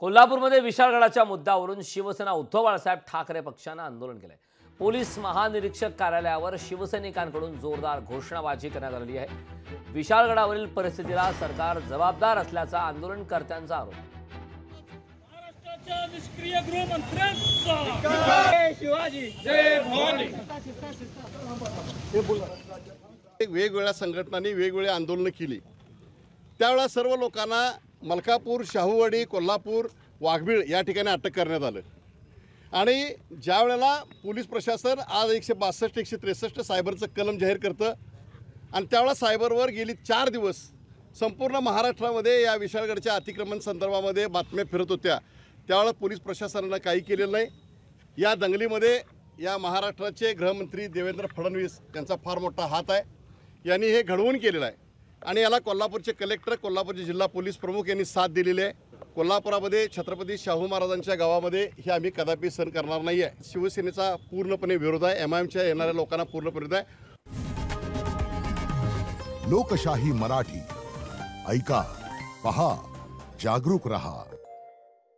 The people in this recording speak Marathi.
कोल्हापूरमध्ये विशाळगडाच्या मुद्द्यावरून शिवसेना उद्धव बाळासाहेब ठाकरे पक्षानं आंदोलन केलंय। पोलीस महानिरीक्षक कार्यालयावर शिवसैनिकांकडून जोरदार घोषणाबाजी करण्यात आली आहे। विशाळगडावरील परिस्थितीला सरकार जबाबदार असल्याचा आंदोलनकर्त्यांचा आरोप। महाराष्ट्राच्या निष्क्रिय गृहमंत्र्यांचा जय शिवाजी जय भवानी। वेगवेगळ्या संघटनांनी वेगवेगळी आंदोलनं केली। त्यावेळेला सर्व लोकांना मलकापूर, शाहूवाडी, कोल्हापूर, वाघबीळ या ठिकाणी अटक करण्यात आलं आणि ज्या वेळेला पोलीस प्रशासन आज 162 163 सायबरचं कलम जाहीर करतं आणि त्यावेळेला सायबरवर गेली 4 दिवस संपूर्ण महाराष्ट्रामध्ये या विशाळगडच्या अतिक्रमण संदर्भामध्ये बातम्या फिरत होत्या। त्यावेळेला पोलीस प्रशासनानं काही केलेलं नाही। या दंगलीमध्ये या महाराष्ट्राचे गृहमंत्री देवेंद्र फडणवीस यांचा फार मोठा हात आहे। यांनी हे घडवून केलेलं आहे आणि याला कोल्हापूरचे कलेक्टर, कोल्हापूरचे जिल्हा पोलीस प्रमुख यांनी साथ दिलेली आहे। कोल्हापुरामध्ये छत्रपती शाहू महाराजांच्या गावामध्ये हे आम्ही कदापि सहन करणार नाही आहे। शिवसेनेचा पूर्णपणे विरोध आहे, MIMच्या येणाऱ्या लोकांना पूर्ण विरोध आहे। लोकशाही मराठी ऐका, पहा, जागरूक रहा।